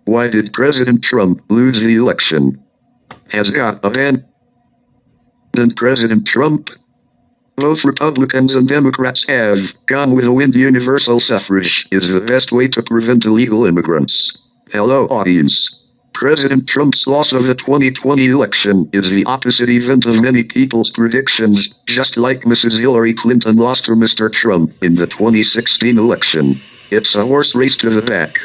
Why did President Trump lose the election? Has God abandoned President Trump? Both Republicans and Democrats have gone with the wind. Universal suffrage is the best way to prevent illegal immigrants. Hello, audience. President Trump's loss of the 2020 election is the opposite event of many people's predictions, just like Mrs. Hillary Clinton lost to Mr. Trump in the 2016 election. It's a horse race to the back.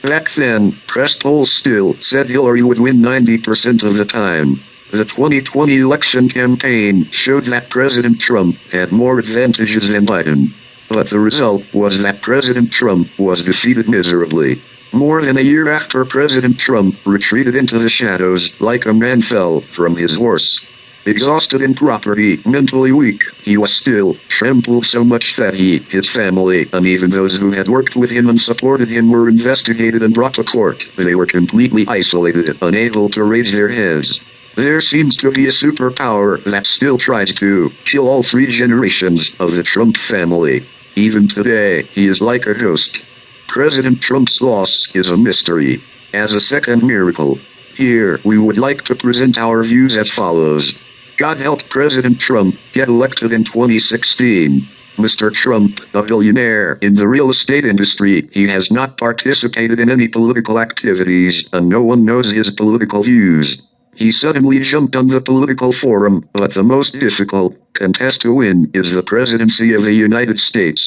Back then, press polls still said Hillary would win 90% of the time. The 2020 election campaign showed that President Trump had more advantages than Biden. But the result was that President Trump was defeated miserably. More than a year after President Trump retreated into the shadows like a man fell from his horse. Exhausted in property, mentally weak, he was still trampled so much that he, his family, and even those who had worked with him and supported him were investigated and brought to court. They were completely isolated, unable to raise their heads. There seems to be a superpower that still tries to kill all three generations of the Trump family. Even today, he is like a ghost. President Trump's loss is a mystery. As a second miracle, here we would like to present our views as follows. God helped President Trump get elected in 2016. Mr. Trump, a billionaire in the real estate industry, he has not participated in any political activities, and no one knows his political views. He suddenly jumped on the political forum, but the most difficult contest to win is the presidency of the United States.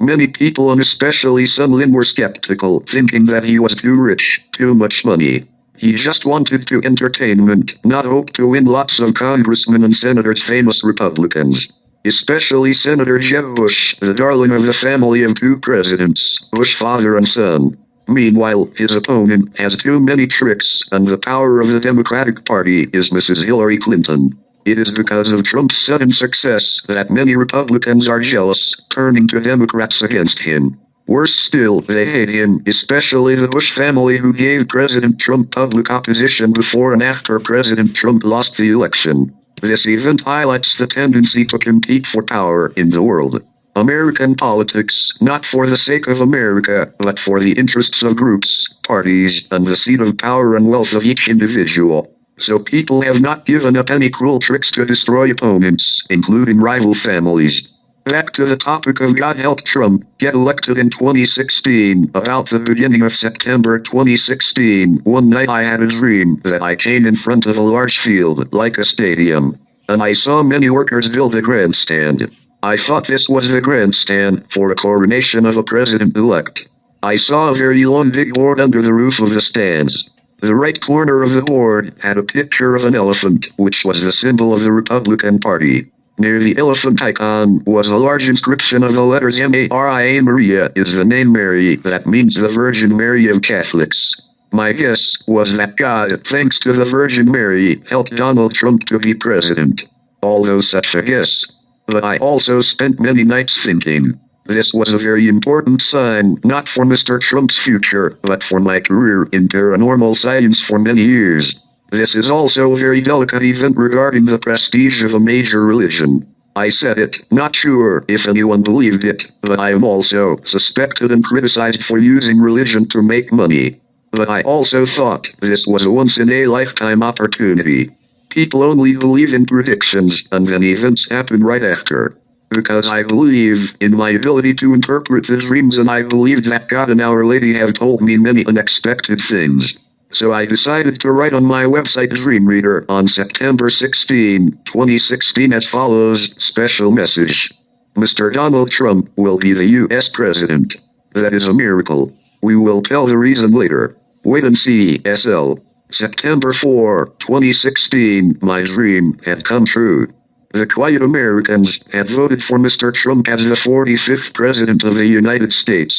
Many people, and especially some were skeptical, thinking that he was too rich, too much money. He just wanted to entertainment, not hope to win lots of congressmen and senators, famous Republicans. Especially Senator Jeb Bush, the darling of the family of two presidents, Bush father and son. Meanwhile, his opponent has too many tricks, and the power of the Democratic Party is Mrs. Hillary Clinton. It is because of Trump's sudden success that many Republicans are jealous, turning to Democrats against him. Worse still, they hate him, especially the Bush family, who gave President Trump public opposition before and after President Trump lost the election. This event highlights the tendency to compete for power in the world. American politics, not for the sake of America, but for the interests of groups, parties, and the seat of power and wealth of each individual. So people have not given up any cruel tricks to destroy opponents, including rival families. Back to the topic of God helped Trump get elected in 2016. About the beginning of September 2016, one night I had a dream that I came in front of a large field, like a stadium, and I saw many workers build a grandstand. I thought this was the grandstand for a coronation of a president-elect. I saw a very long big board under the roof of the stands. The right corner of the board had a picture of an elephant, which was the symbol of the Republican Party. Near the elephant icon was a large inscription of the letters M-A-R-I-A. Maria is the name Mary, that means the Virgin Mary of Catholics. My guess was that God, thanks to the Virgin Mary, helped Donald Trump to be president. Although such a guess. But I also spent many nights thinking. This was a very important sign, not for Mr. Trump's future, but for my career in paranormal science for many years. This is also a very delicate event regarding the prestige of a major religion. I said it, not sure if anyone believed it, but I am also suspected and criticized for using religion to make money. But I also thought this was a once-in-a-lifetime opportunity. People only believe in predictions, and then events happen right after. Because I believe in my ability to interpret the dreams, and I believed that God and Our Lady have told me many unexpected things. So I decided to write on my website Dream Reader on September 16, 2016 as follows: special message. Mr. Donald Trump will be the U.S. President. That is a miracle. We will tell the reason later. Wait and see, SL. September 4, 2016, my dream had come true. The quiet Americans had voted for Mr. Trump as the 45th President of the United States.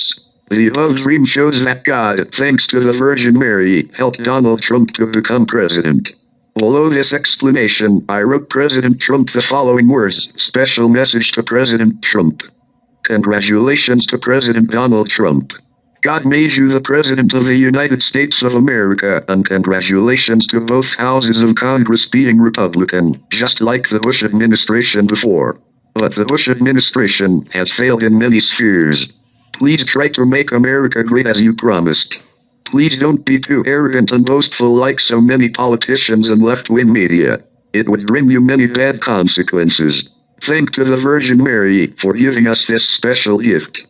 The above dream shows that God, thanks to the Virgin Mary, helped Donald Trump to become president. Below this explanation, I wrote President Trump the following words: special message to President Trump. Congratulations to President Donald Trump. God made you the President of the United States of America, and congratulations to both houses of Congress being Republican, just like the Bush administration before. But the Bush administration has failed in many spheres. Please try to make America great as you promised. Please don't be too arrogant and boastful like so many politicians and left-wing media. It would bring you many bad consequences. Thank to the Virgin Mary for giving us this special gift.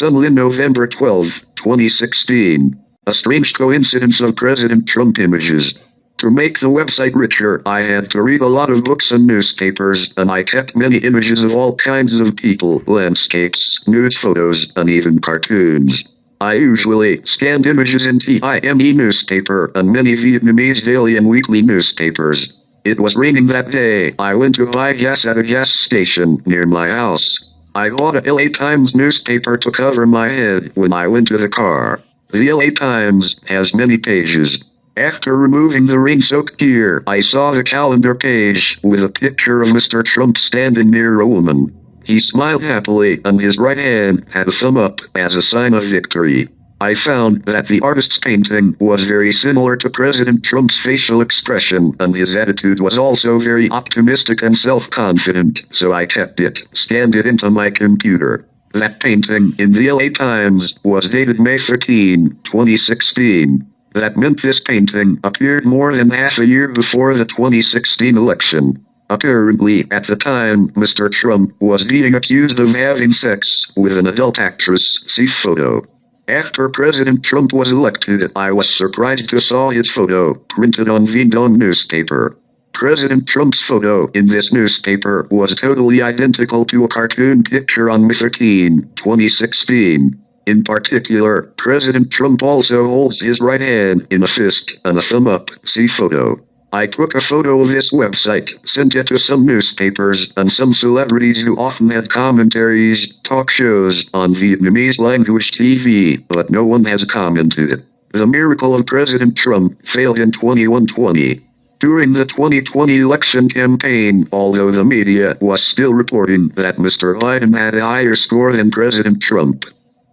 Sunlin, November 12, 2016. A strange coincidence of President Trump images. To make the website richer, I had to read a lot of books and newspapers, and I kept many images of all kinds of people, landscapes, nude photos, and even cartoons. I usually scanned images in TIME newspaper and many Vietnamese daily and weekly newspapers. It was raining that day. I went to buy gas at a gas station near my house. I bought a LA Times newspaper to cover my head when I went to the car. The LA Times has many pages. After removing the rain-soaked gear, I saw the calendar page with a picture of Mr. Trump standing near a woman. He smiled happily, and his right hand had a thumb up as a sign of victory. I found that the artist's painting was very similar to President Trump's facial expression, and his attitude was also very optimistic and self-confident, so I kept it, scanned it into my computer. That painting in the LA Times was dated May 13, 2016. That meant this painting appeared more than half a year before the 2016 election. Apparently, at the time, Mr. Trump was being accused of having sex with an adult actress. See photo. After President Trump was elected, I was surprised to saw his photo printed on vidoe newspaper. President Trump's photo in this newspaper was totally identical to a cartoon picture on May 13, 2016. In particular, President Trump also holds his right hand in a fist and a thumb up. See photo. I took a photo of this website, sent it to some newspapers and some celebrities who often had commentaries, talk shows on Vietnamese language TV, but no one has commented. The miracle of President Trump failed in 2120. During the 2020 election campaign, although the media was still reporting that Mr. Biden had a higher score than President Trump.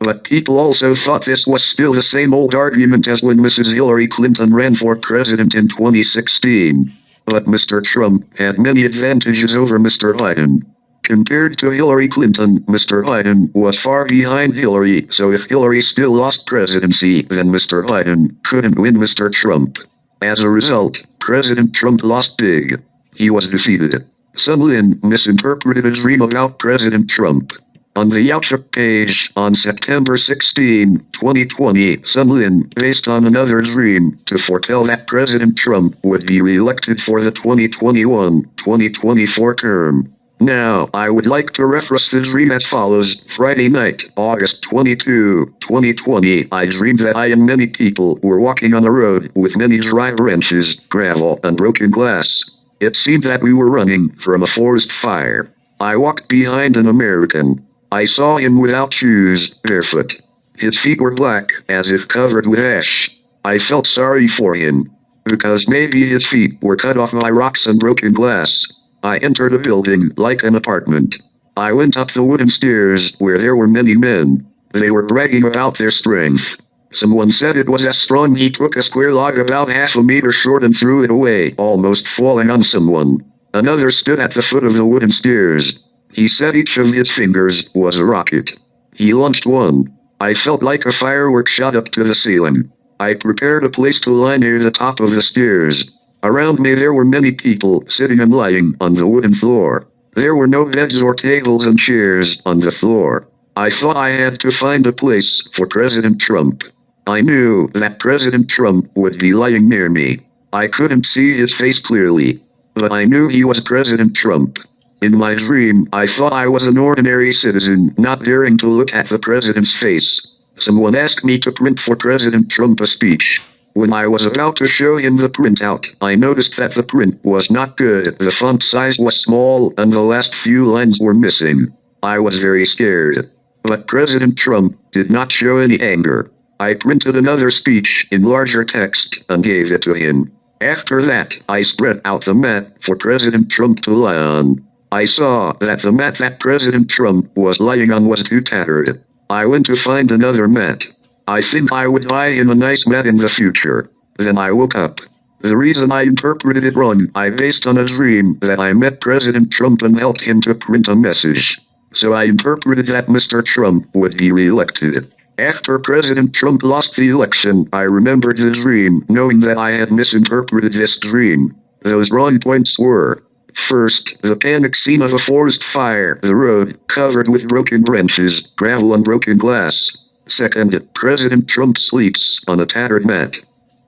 But people also thought this was still the same old argument as when Mrs. Hillary Clinton ran for president in 2016. But Mr. Trump had many advantages over Mr. Biden. Compared to Hillary Clinton, Mr. Biden was far behind Hillary, so if Hillary still lost presidency, then Mr. Biden couldn't win Mr. Trump. As a result, President Trump lost big. He was defeated. Sunlin misinterpreted a dream about President Trump. On the Outlook page, on September 16, 2020, Sunlin based on another dream to foretell that President Trump would be re-elected for the 2021-2024 term. Now, I would like to reference the dream as follows. Friday night, August 22, 2020, I dreamed that I and many people were walking on a road with many dry branches, gravel, and broken glass. It seemed that we were running from a forest fire. I walked behind an American. I saw him without shoes, barefoot. His feet were black, as if covered with ash. I felt sorry for him, because maybe his feet were cut off by rocks and broken glass. I entered a building, like an apartment. I went up the wooden stairs, where there were many men. They were bragging about their strength. Someone said it was as strong. He took a square log about half a meter short and threw it away, almost falling on someone. Another stood at the foot of the wooden stairs. He said each of his fingers was a rocket. He launched one. I felt like a firework shot up to the ceiling. I prepared a place to lie near the top of the stairs. Around me there were many people sitting and lying on the wooden floor. There were no beds or tables and chairs on the floor. I thought I had to find a place for President Trump. I knew that President Trump would be lying near me. I couldn't see his face clearly, but I knew he was President Trump. In my dream, I thought I was an ordinary citizen, not daring to look at the president's face. Someone asked me to print for President Trump a speech. When I was about to show him the printout, I noticed that the print was not good. The font size was small, and the last few lines were missing. I was very scared. But President Trump did not show any anger. I printed another speech in larger text and gave it to him. After that, I spread out the mat for President Trump to lie on. I saw that the mat that President Trump was lying on was too tattered. I went to find another mat. I think I would buy him a nice mat in the future. Then I woke up. The reason I interpreted it wrong, I based on a dream that I met President Trump and helped him to print a message. So I interpreted that Mr. Trump would be re-elected. After President Trump lost the election, I remembered the dream, knowing that I had misinterpreted this dream. Those wrong points were: first, the panic scene of a forest fire, the road, covered with broken branches, gravel and broken glass. Second, President Trump sleeps on a tattered mat.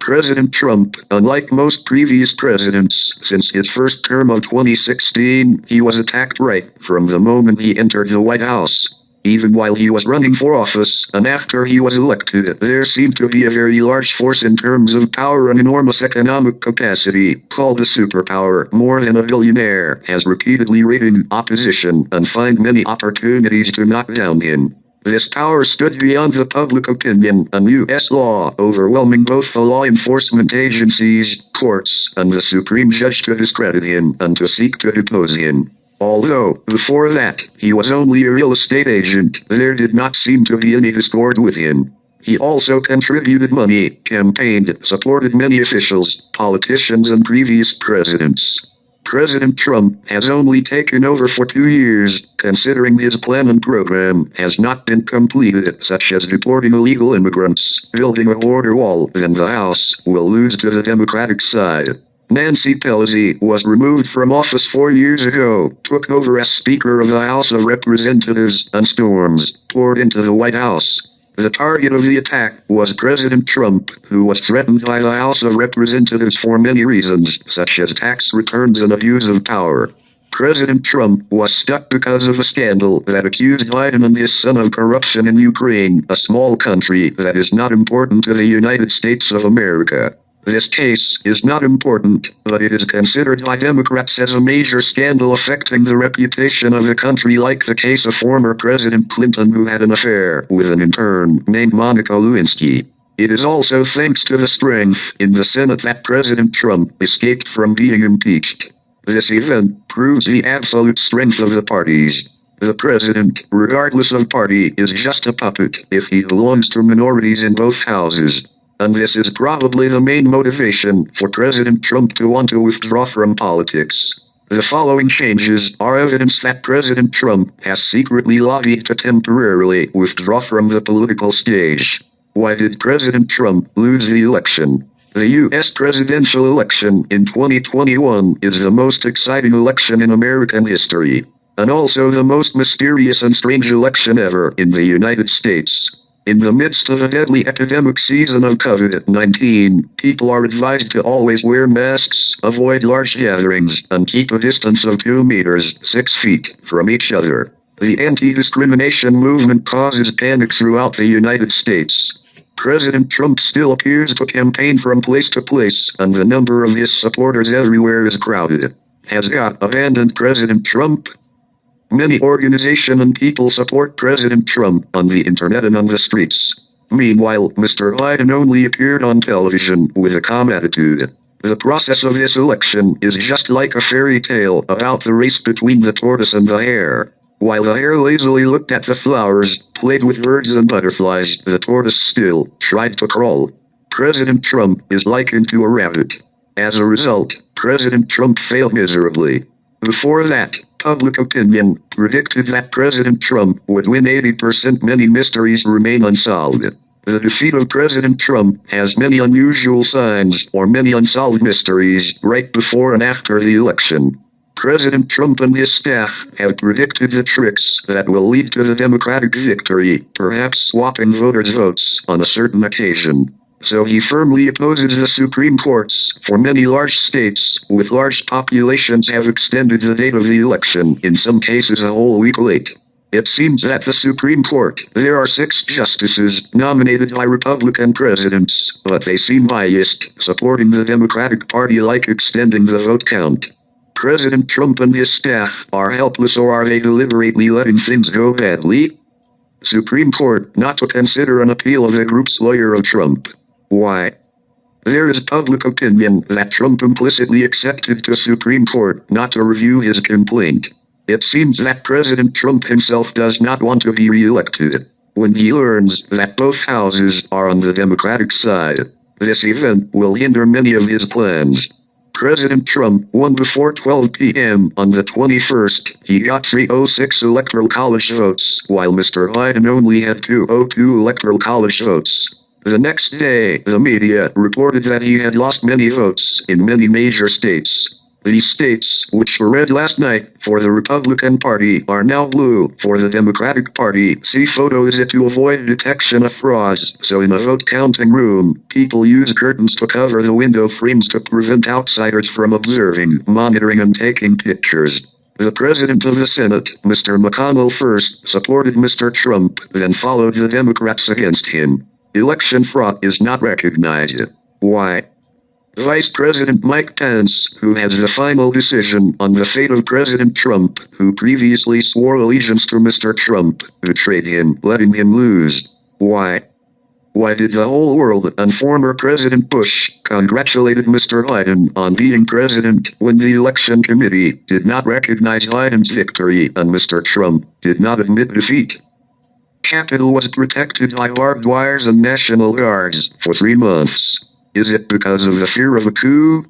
President Trump, unlike most previous presidents since his first term of 2016, he was attacked right from the moment he entered the White House. Even while he was running for office, and after he was elected, there seemed to be a very large force in terms of power and enormous economic capacity, called a superpower. More than a billionaire has repeatedly raided opposition and find many opportunities to knock down him. This power stood beyond the public opinion and U.S. law, overwhelming both the law enforcement agencies, courts, and the Supreme Judge to discredit him and to seek to depose him. Although, before that, he was only a real estate agent, there did not seem to be any discord with him. He also contributed money, campaigned, supported many officials, politicians and previous presidents. President Trump has only taken over for 2 years, considering his plan and program has not been completed, such as deporting illegal immigrants, building a border wall, then the House will lose to the Democratic side. Nancy Pelosi was removed from office 4 years ago, took over as Speaker of the House of Representatives, and storms poured into the White House. The target of the attack was President Trump, who was threatened by the House of Representatives for many reasons, such as tax returns and abuse of power. President Trump was stuck because of a scandal that accused Biden and his son of corruption in Ukraine, a small country that is not important to the United States of America. This case is not important, but it is considered by Democrats as a major scandal affecting the reputation of the country, like the case of former President Clinton, who had an affair with an intern named Monica Lewinsky. It is also thanks to the strength in the Senate that President Trump escaped from being impeached. This event proves the absolute strength of the parties. The president, regardless of party, is just a puppet if he belongs to minorities in both houses. And this is probably the main motivation for President Trump to want to withdraw from politics. The following changes are evidence that President Trump has secretly lobbied to temporarily withdraw from the political stage. Why did President Trump lose the election? The U.S. presidential election in 2021 is the most exciting election in American history, and also the most mysterious and strange election ever in the United States. In the midst of a deadly epidemic season of COVID-19, people are advised to always wear masks, avoid large gatherings, and keep a distance of 2 meters, 6 feet, from each other. The anti-discrimination movement causes panic throughout the United States. President Trump still appears to campaign from place to place, and the number of his supporters everywhere is crowded. Has God abandoned President Trump? Many organizations and people support President Trump on the internet and on the streets. Meanwhile, Mr. Biden only appeared on television with a calm attitude. The process of this election is just like a fairy tale about the race between the tortoise and the hare. While the hare lazily looked at the flowers, played with birds and butterflies, the tortoise still tried to crawl. President Trump is likened to a rabbit. As a result, President Trump failed miserably. Before that, public opinion predicted that President Trump would win 80%. Many mysteries remain unsolved. The defeat of President Trump has many unusual signs or many unsolved mysteries right before and after the election. President Trump and his staff have predicted the tricks that will lead to the Democratic victory, perhaps swapping voters' votes on a certain occasion. So he firmly opposes the Supreme Courts, for many large states with large populations have extended the date of the election, in some cases a whole week late. It seems that the Supreme Court, there are 6 justices nominated by Republican presidents, but they seem biased, supporting the Democratic Party, like extending the vote count. President Trump and his staff are helpless, or are they deliberately letting things go badly? Supreme Court not to consider an appeal of the group's lawyer of Trump. Why? There is public opinion that Trump implicitly accepted to Supreme Court not to review his complaint. It seems that President Trump himself does not want to be re-elected. When he learns that both houses are on the Democratic side, this event will hinder many of his plans. President Trump won before 12 p.m. on the 21st. He got 306 electoral college votes, while Mr. Biden only had 202 electoral college votes. The next day, the media reported that he had lost many votes in many major states. These states, which were red last night for the Republican Party, are now blue for the Democratic Party. See photos to avoid detection of frauds. So in a vote counting room, people use curtains to cover the window frames to prevent outsiders from observing, monitoring, and taking pictures. The President of the Senate, Mr. McConnell, first supported Mr. Trump, then followed the Democrats against him. Election fraud is not recognized. Why? Vice President Mike Pence, who has the final decision on the fate of President Trump, who previously swore allegiance to Mr. Trump, betrayed him, letting him lose. Why? Why did the whole world and former President Bush congratulated Mr. Biden on being president when the election committee did not recognize Biden's victory and Mr. Trump did not admit defeat? Capitol was protected by barbed wires and National Guards for 3 months. Is it because of the fear of a coup?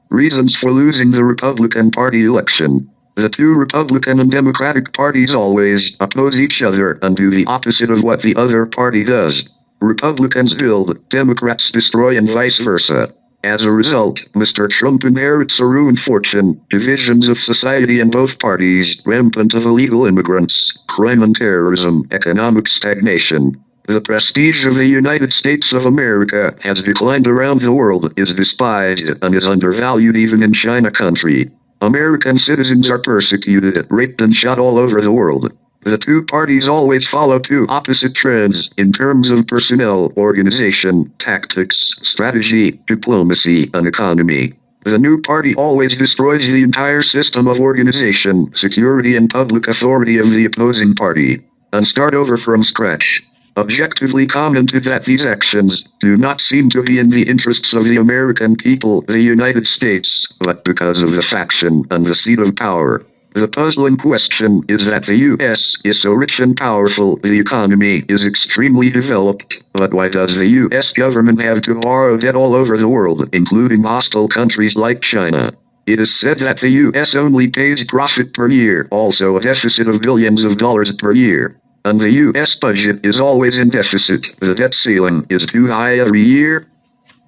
Reasons for losing the Republican Party election. The two Republican and Democratic parties always oppose each other and do the opposite of what the other party does. Republicans build, Democrats destroy, and vice versa. As a result, Mr. Trump inherits a ruined fortune, divisions of society in both parties, rampant of illegal immigrants, crime and terrorism, economic stagnation. The prestige of the United States of America has declined around the world, is despised, and is undervalued even in China country. American citizens are persecuted, raped, and shot all over the world. The two parties always follow two opposite trends in terms of personnel, organization, tactics, strategy, diplomacy, and economy. The new party always destroys the entire system of organization, security, and public authority of the opposing party, and start over from scratch. Objectively commented that these actions do not seem to be in the interests of the American people, the United States, but because of the faction and the seat of power. The puzzling question is that the U.S. is so rich and powerful, the economy is extremely developed, but why does the U.S. government have to borrow debt all over the world, including hostile countries like China? It is said that the U.S. only pays profit per year, also a deficit of billions of dollars per year. And the U.S. budget is always in deficit. The debt ceiling is too high every year.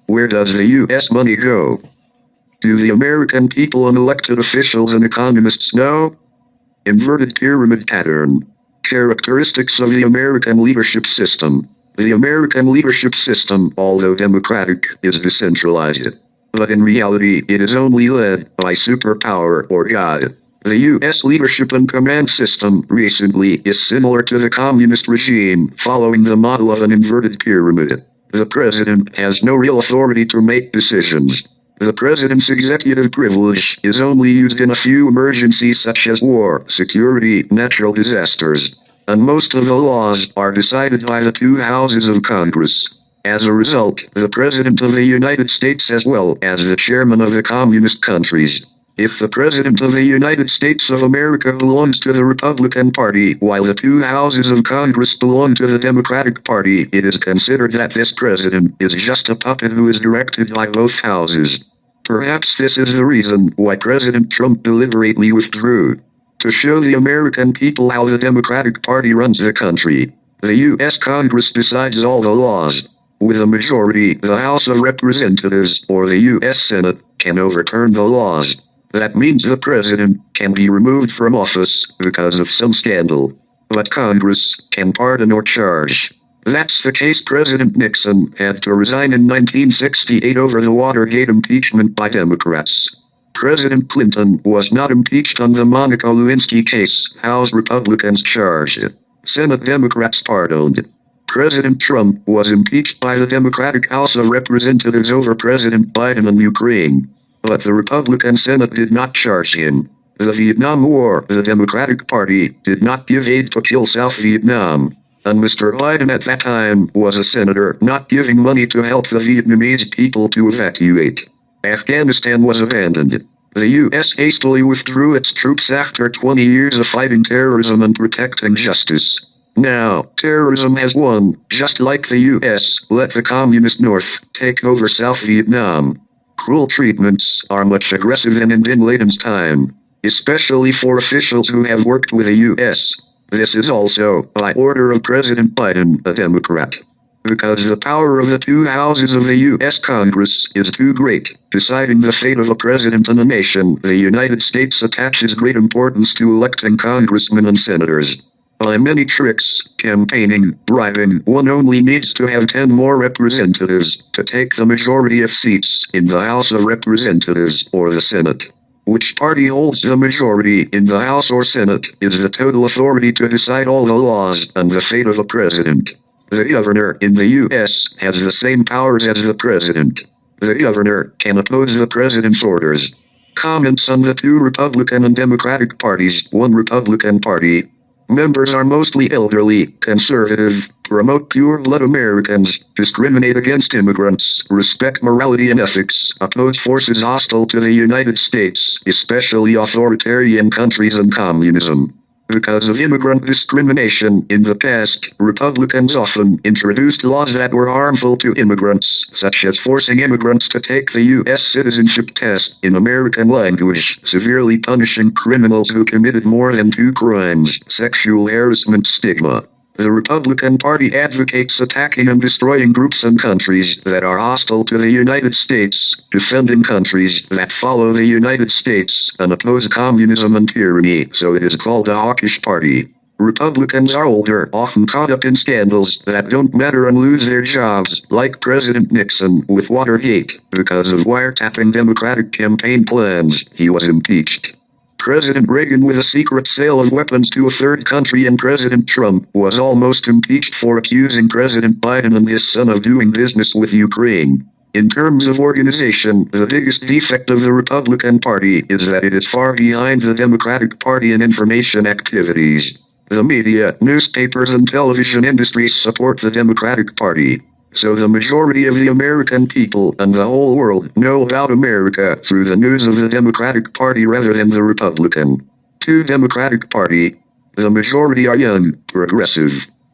Where does the U.S. money go? Do the American people and elected officials and economists know? Inverted pyramid pattern. Characteristics of the American leadership system. The American leadership system, although democratic, is decentralized. But in reality, it is only led by superpower or God. The U.S. leadership and command system recently is similar to the communist regime, following the model of an inverted pyramid. The president has no real authority to make decisions. The president's executive privilege is only used in a few emergencies such as war, security, natural disasters. And most of the laws are decided by the two houses of Congress. As a result, the President of the United States as well as the chairman of the communist countries. If the President of the United States of America belongs to the Republican Party, while the two houses of Congress belong to the Democratic Party, it is considered that this president is just a puppet who is directed by both houses. Perhaps this is the reason why President Trump deliberately withdrew. To show the American people how the Democratic Party runs the country. The U.S. Congress decides all the laws. With a majority, the House of Representatives, or the U.S. Senate, can overturn the laws. That means the president can be removed from office because of some scandal. But Congress can pardon or charge. That's the case. President Nixon had to resign in 1968 over the Watergate impeachment by Democrats. President Clinton was not impeached on the Monica Lewinsky case. House Republicans charged. Senate Democrats pardoned. President Trump was impeached by the Democratic House of Representatives over President Biden and Ukraine. But the Republican Senate did not charge him. The Vietnam War, the Democratic Party did not give aid to kill South Vietnam. And Mr. Biden at that time was a senator, not giving money to help the Vietnamese people to evacuate. Afghanistan was abandoned. The U.S. hastily withdrew its troops after 20 years of fighting terrorism and protecting justice. Now, terrorism has won, just like the U.S. let the communist North take over South Vietnam. Cruel treatments are much aggressive than in Bin Laden's time, especially for officials who have worked with the U.S. This is also by order of President Biden, a Democrat. Because the power of the two houses of the U.S. Congress is too great, deciding the fate of a president and a nation, the United States attaches great importance to electing congressmen and senators. By many tricks, campaigning, bribing, one only needs to have 10 more representatives to take the majority of seats in the House of Representatives or the Senate. Which party holds the majority in the House or Senate is the total authority to decide all the laws and the fate of a president. The governor in the U.S. has the same powers as the president. The governor can oppose the president's orders. Comments on the two Republican and Democratic parties. One Republican Party. Members are mostly elderly, conservative, promote pure-blood Americans, discriminate against immigrants, respect morality and ethics, oppose forces hostile to the United States, especially authoritarian countries and communism. Because of immigrant discrimination in the past, Republicans often introduced laws that were harmful to immigrants, such as forcing immigrants to take the U.S. citizenship test in American language, severely punishing criminals who committed more than 2 crimes, sexual harassment stigma. The Republican Party advocates attacking and destroying groups and countries that are hostile to the United States, defending countries that follow the United States and oppose communism and tyranny, so it is called the hawkish party. Republicans are older, often caught up in scandals that don't matter and lose their jobs, like President Nixon with Watergate. Because of wiretapping Democratic campaign plans, he was impeached. President Reagan with a secret sale of weapons to a third country, and President Trump was almost impeached for accusing President Biden and his son of doing business with Ukraine. In terms of organization, the biggest defect of the Republican Party is that it is far behind the Democratic Party in information activities. The media, newspapers and television industries support the Democratic Party. So the majority of the American people and the whole world know about America through the news of the Democratic Party rather than the Republican. 2. Democratic Party. The majority are young, progressive.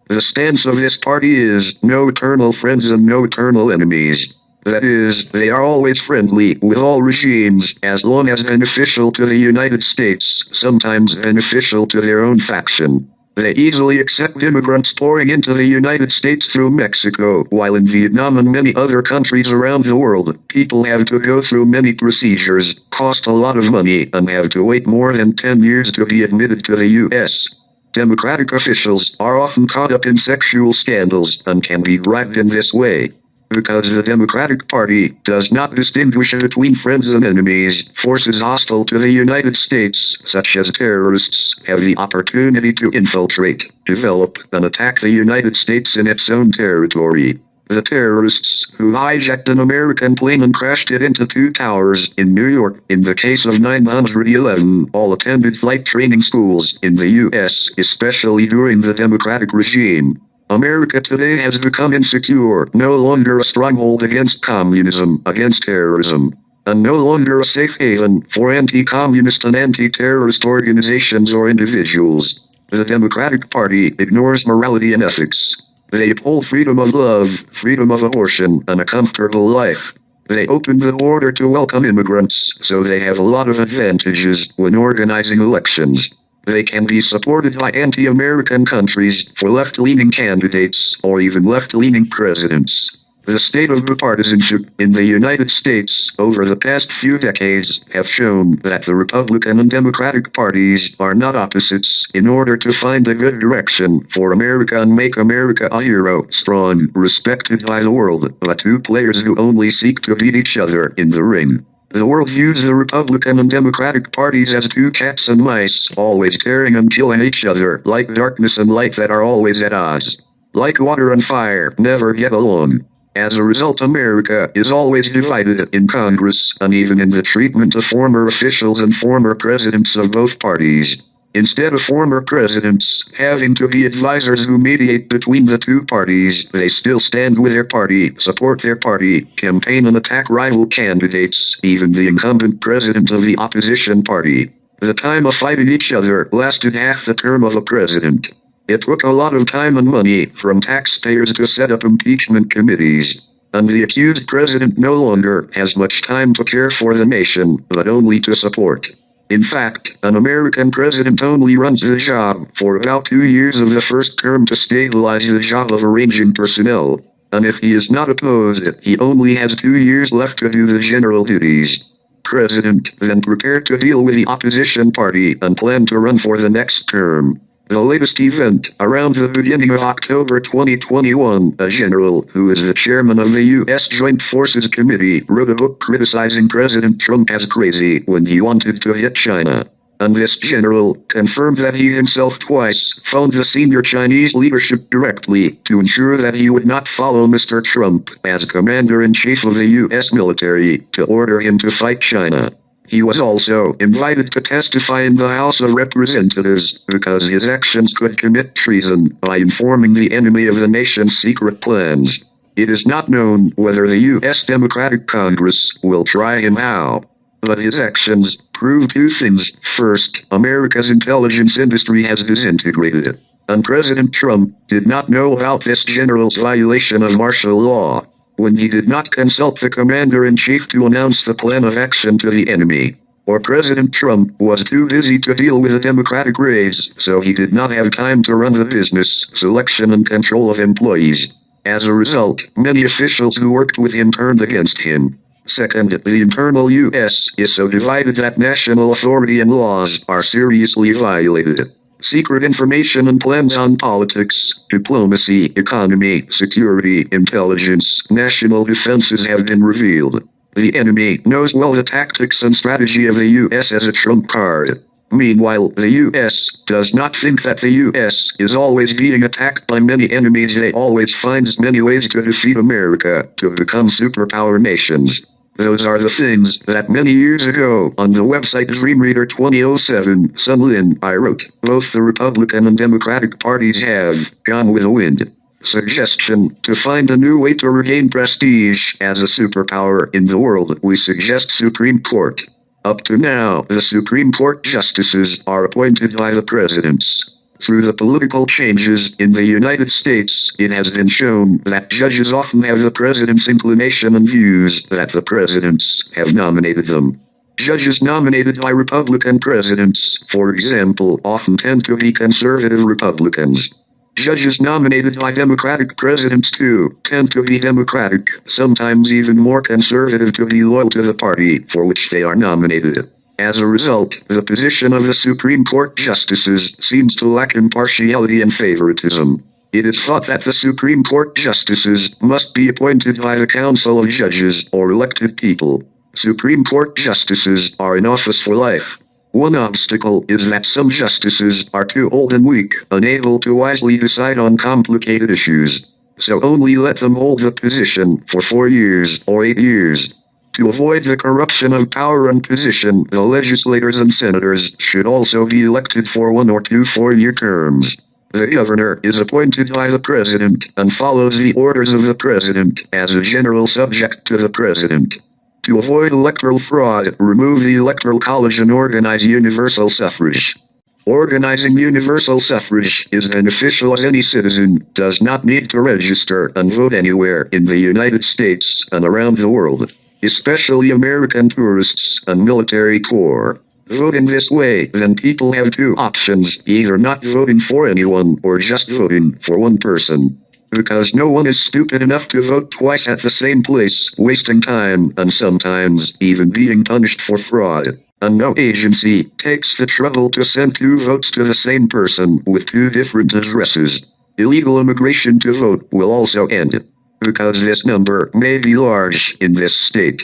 The stance of this party is no eternal friends and no eternal enemies. That is, they are always friendly with all regimes as long as beneficial to the United States, sometimes beneficial to their own faction. They easily accept immigrants pouring into the United States through Mexico, while in Vietnam and many other countries around the world, people have to go through many procedures, cost a lot of money, and have to wait more than 10 years to be admitted to the U.S. Democratic officials are often caught up in sexual scandals and can be bribed in this way. Because the Democratic Party does not distinguish between friends and enemies, forces hostile to the United States, such as terrorists, have the opportunity to infiltrate, develop, and attack the United States in its own territory. The terrorists, who hijacked an American plane and crashed it into 2 towers in New York, in the case of 9/11, all attended flight training schools in the U.S., especially during the Democratic regime. America today has become insecure, no longer a stronghold against communism, against terrorism, and no longer a safe haven for anti-communist and anti-terrorist organizations or individuals. The Democratic Party ignores morality and ethics. They uphold freedom of love, freedom of abortion, and a comfortable life. They opened the border to welcome immigrants, so they have a lot of advantages when organizing elections. They can be supported by anti-American countries for left-leaning candidates or even left-leaning presidents. The state of bipartisanship in the United States over the past few decades have shown that the Republican and Democratic parties are not opposites in order to find a good direction for America and make America a hero, strong, respected by the world, but 2 players who only seek to beat each other in the ring. The world views the Republican and Democratic parties as 2 cats and mice, always tearing and killing each other, like darkness and light that are always at odds. Like water and fire, never get along. As a result, America is always divided in Congress and even in the treatment of former officials and former presidents of both parties. Instead of former presidents having to be advisors who mediate between the 2 parties, they still stand with their party, support their party, campaign and attack rival candidates, even the incumbent president of the opposition party. The time of fighting each other lasted half the term of a president. It took a lot of time and money from taxpayers to set up impeachment committees. And the accused president no longer has much time to care for the nation, but only to support. In fact, an American president only runs the job for about 2 years of the first term to stabilize the job of arranging personnel. And if he is not opposed, he only has 2 years left to do the general duties. President then prepared to deal with the opposition party and planned to run for the next term. The latest event, around the beginning of October 2021, a general, who is the chairman of the U.S. Joint Forces Committee, wrote a book criticizing President Trump as crazy when he wanted to hit China. And this general confirmed that he himself twice phoned the senior Chinese leadership directly to ensure that he would not follow Mr. Trump as commander-in-chief of the U.S. military to order him to fight China. He was also invited to testify in the House of Representatives because his actions could commit treason by informing the enemy of the nation's secret plans. It is not known whether the U.S. Democratic Congress will try him how. But his actions prove two things. First, America's intelligence industry has disintegrated. And President Trump did not know about this general's violation of martial law when he did not consult the commander-in-chief to announce the plan of action to the enemy. Or President Trump was too busy to deal with the Democratic race, so he did not have time to run the business, selection and control of employees. As a result, many officials who worked with him turned against him. Second, the internal U.S. is so divided that national authority and laws are seriously violated. Secret information and plans on politics, diplomacy, economy, security, intelligence, national defenses have been revealed. The enemy knows well the tactics and strategy of the U.S. as a trump card. Meanwhile, the U.S. does not think that the U.S. is always being attacked by many enemies. They always finds many ways to defeat America, to become superpower nations. Those are the things that many years ago, on the website Dreamreader 2007, Sun Lin, I wrote, both the Republican and Democratic parties have gone with the wind. Suggestion: to find a new way to regain prestige as a superpower in the world, we suggest Supreme Court. Up to now, the Supreme Court justices are appointed by the presidents. Through the political changes in the United States, it has been shown that judges often have the president's inclination and views that the presidents have nominated them. Judges nominated by Republican presidents, for example, often tend to be conservative Republicans. Judges nominated by Democratic presidents, too, tend to be Democratic, sometimes even more conservative, to be loyal to the party for which they are nominated. As a result, the position of the Supreme Court justices seems to lack impartiality and favoritism. It is thought that the Supreme Court justices must be appointed by the Council of Judges or elected people. Supreme Court justices are in office for life. One obstacle is that some justices are too old and weak, unable to wisely decide on complicated issues. So only let them hold the position for 4 years or 8 years. To avoid the corruption of power and position, the legislators and senators should also be elected for 1 or 2 4-year terms. The governor is appointed by the president and follows the orders of the president as a general subject to the president. To avoid electoral fraud, remove the Electoral College and organize universal suffrage. Organizing universal suffrage is beneficial as any citizen does not need to register and vote anywhere in the United States and around the world, especially American tourists and military corps. Vote in this way, then people have 2 options, either not voting for anyone or just voting for one person. Because no one is stupid enough to vote twice at the same place, wasting time and sometimes even being punished for fraud. And no agency takes the trouble to send 2 votes to the same person with 2 different addresses. Illegal immigration to vote will also end, because this number may be large in this state,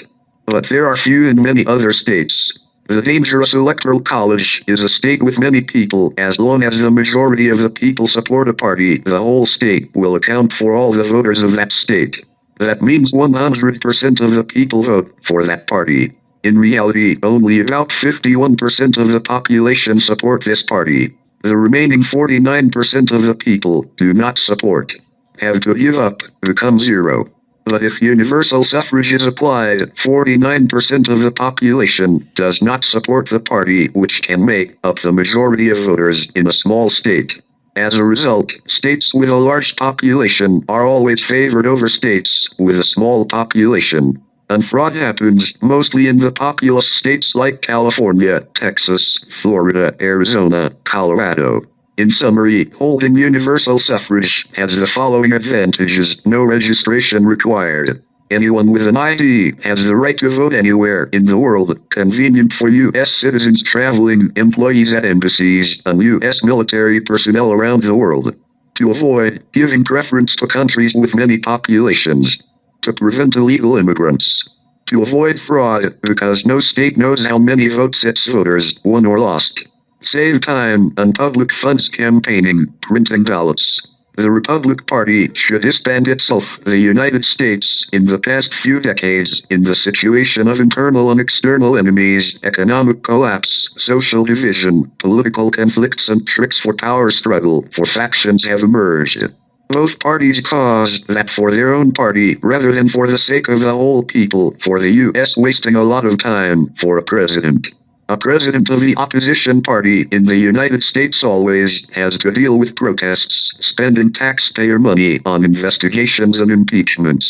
but there are few in many other states. The dangerous Electoral College is a state with many people. As long as the majority of the people support a party, the whole state will account for all the voters of that state. That means 100% of the people vote for that party. In reality, only about 51% of the population support this party. The remaining 49% of the people do not support. Have to give up, become 0. But if universal suffrage is applied, 49% of the population does not support the party which can make up the majority of voters in a small state. As a result, states with a large population are always favored over states with a small population. And fraud happens mostly in the populous states like California, Texas, Florida, Arizona, Colorado. In summary, holding universal suffrage has the following advantages: no registration required. Anyone with an ID has the right to vote anywhere in the world, convenient for U.S. citizens traveling, employees at embassies, and U.S. military personnel around the world. To avoid giving preference to countries with many populations. To prevent illegal immigrants. To avoid fraud, because no state knows how many votes its voters won or lost. Save time and public funds campaigning, printing ballots. The Republican Party should disband itself. The United States, in the past few decades, in the situation of internal and external enemies, economic collapse, social division, political conflicts and tricks for power struggle, for factions have emerged. Both parties cause that for their own party, rather than for the sake of the whole people, for the U.S. wasting a lot of time for a president. A president of the opposition party in the United States always has to deal with protests, spending taxpayer money on investigations and impeachments.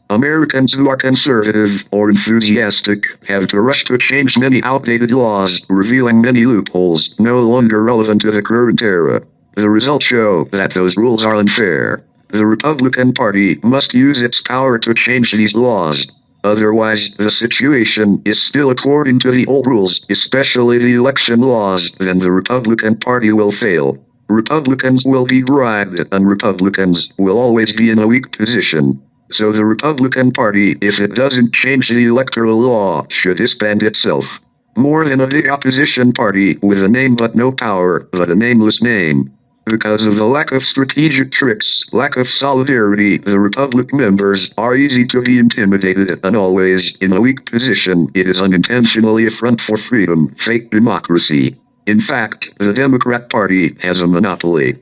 Americans who are conservative or enthusiastic have to rush to change many outdated laws, revealing many loopholes no longer relevant to the current era. The results show that those rules are unfair. The Republican Party must use its power to change these laws. Otherwise, the situation is still according to the old rules, especially the election laws, then the Republican Party will fail. Republicans will be bribed, and Republicans will always be in a weak position. So the Republican Party, if it doesn't change the electoral law, should disband itself. More than a big opposition party with a name but no power, but a nameless name. Because of the lack of strategic tricks, lack of solidarity, the Republic members are easy to be intimidated and always in a weak position. It is unintentionally a front for freedom, fake democracy. In fact, the Democrat Party has a monopoly.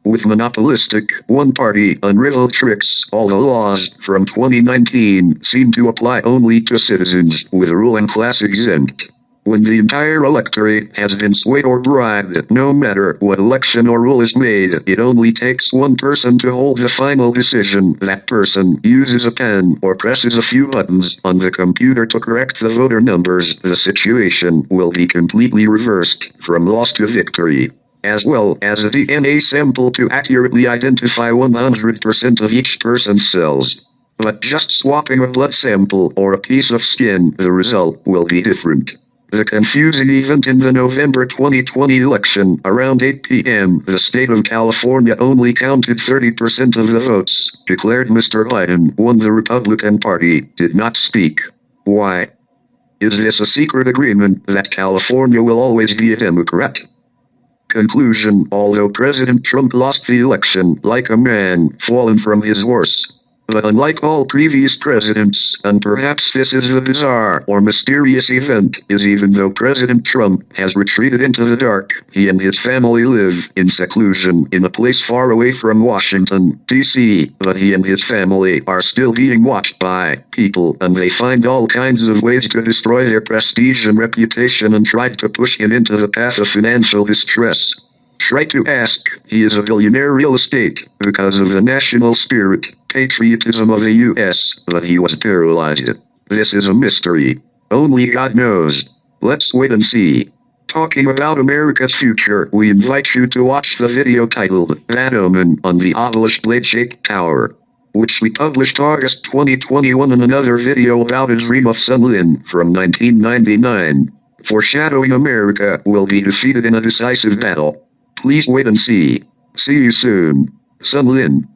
With monopolistic, one-party, unrivaled tricks, all the laws from 2019 seem to apply only to citizens, with ruling class exempt. When the entire electorate has been swayed or bribed, no matter what election or rule is made, it only takes one person to hold the final decision. That person uses a pen or presses a few buttons on the computer to correct the voter numbers. The situation will be completely reversed, from loss to victory. As well as a DNA sample to accurately identify 100% of each person's cells. But just swapping a blood sample or a piece of skin, the result will be different. The confusing event in the November 2020 election, around 8 p.m., the state of California only counted 30% of the votes, declared Mr. Biden won. The Republican Party did not speak. Why? Is this a secret agreement that California will always be a Democrat? Conclusion: although President Trump lost the election like a man fallen from his horse, but unlike all previous presidents, and perhaps this is the bizarre or mysterious event, is even though President Trump has retreated into the dark, he and his family live in seclusion in a place far away from Washington, D.C., but he and his family are still being watched by people, and they find all kinds of ways to destroy their prestige and reputation and try to push him into the path of financial distress. Try to ask, he is a billionaire real estate, because of the national spirit, patriotism of the U.S., but he was paralyzed. This is a mystery. Only God knows. Let's wait and see. Talking about America's future, we invite you to watch the video titled, That Omen, on the obelisk blade-shaped tower, which we published August 2021, and another video about his dream of Sun Lin from 1999, foreshadowing America will be defeated in a decisive battle. Please wait and see. See you soon. Sun Lin.